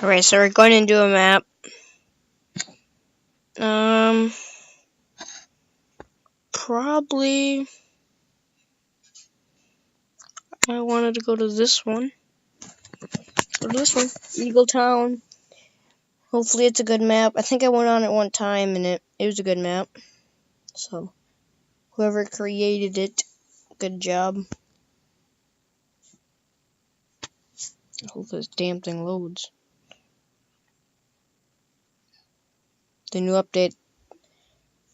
Alright, so we're going to do a map. Probably I wanted to go to this one. Eagle Town. Hopefully it's a good map. I think I went on it one time and it was a good map. So whoever created it, good job. I hope this damn thing loads. The new update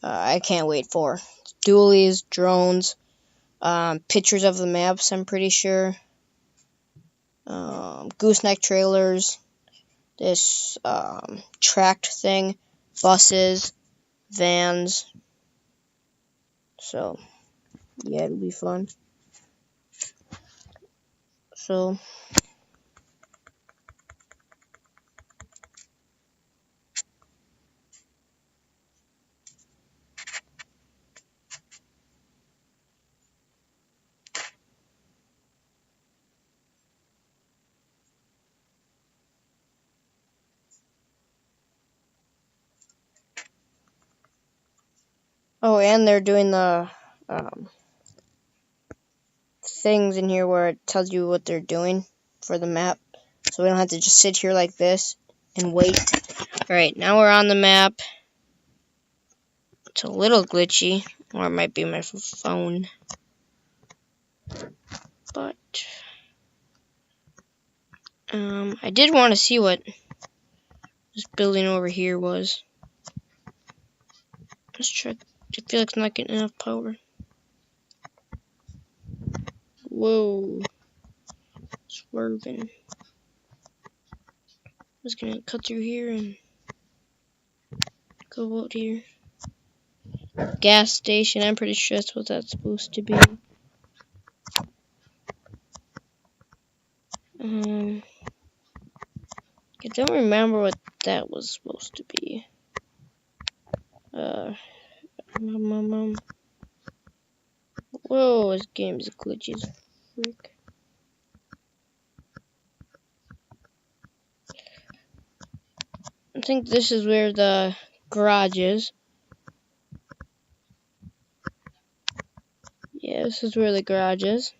I can't wait for. Dualies, drones, pictures of the maps, I'm pretty sure. Gooseneck trailers, this tracked thing, buses, vans. So yeah, it'll be fun. So oh, and they're doing the things in here where it tells you what they're doing for the map, so we don't have to just sit here like this and wait. Alright, now we're on the map. It's a little glitchy, or it might be my phone, but I did want to see what this building over here was. Let's check. I feel like it's not getting enough power. Whoa. Swerving. I'm just gonna cut through here and go out here. Gas station, I'm pretty sure that's what that's supposed to be. I don't remember what that was supposed to be. Whoa, this game is glitchy as frick. I think this is where the garage is. Yeah, this is where the garage is.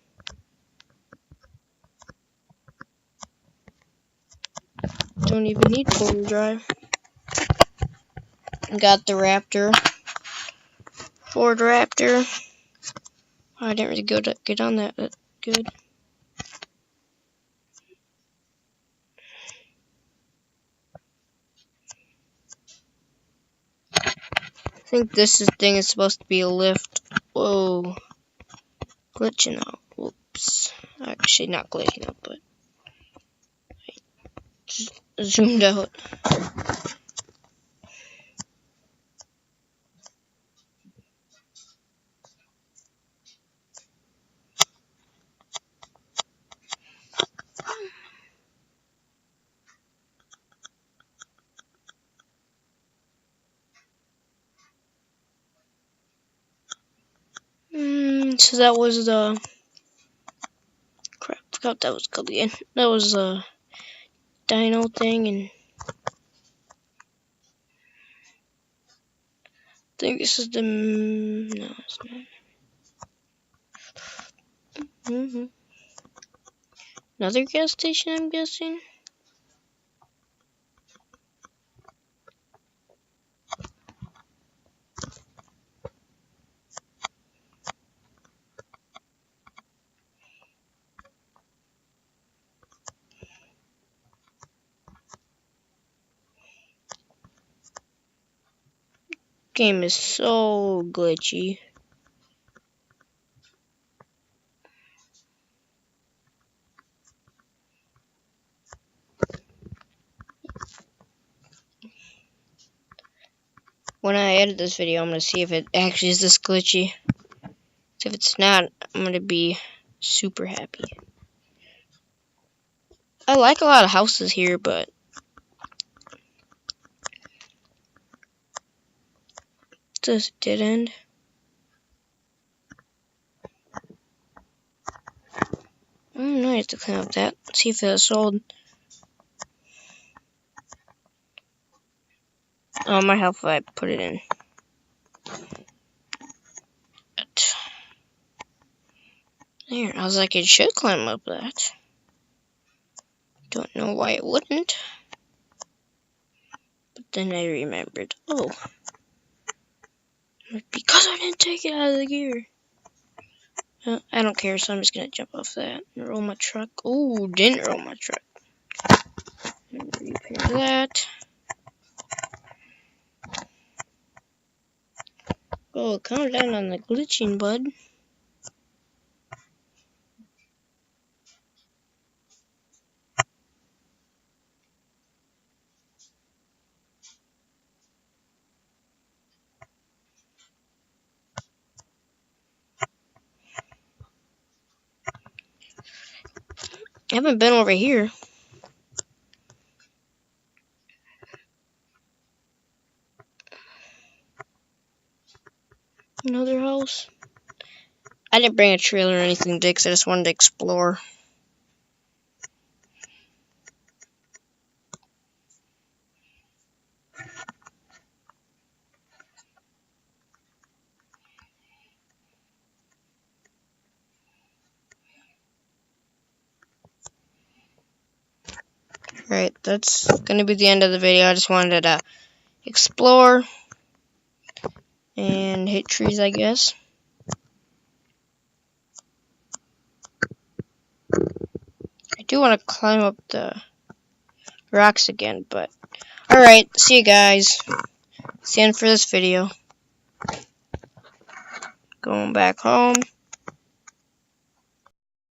Don't even need four-wheel drive. Got the Raptor. Ford Raptor. Oh, I didn't really get on that good. I think this thing is supposed to be a lift. Whoa. Glitching out. Whoops. Actually, not glitching out, but just zoomed out. So that was the crap. Forgot that was called again. That was the dino thing, and I think this is the no, it's not. Another gas station, I'm guessing. Game is so glitchy. When I edit this video, I'm going to see if it actually is this glitchy. If it's not, I'm going to be super happy. I like a lot of houses here, but this dead end. I have to clean up that. See if it's sold. Oh, my health I put it in. But there, I was like, it should climb up that. Don't know why it wouldn't. But then I remembered, oh, because I didn't take it out of the gear. I don't care, so I'm just gonna jump off that and roll my truck. Ooh, didn't roll my truck. Repair that. Oh, calm down on the glitching, bud. I haven't been over here. Another house. I didn't bring a trailer or anything, Dix. I just wanted to explore. Alright, that's gonna be the end of the video. I just wanted to explore and hit trees, I guess. I do want to climb up the rocks again, but alright, see you guys. It's the end for this video. Going back home.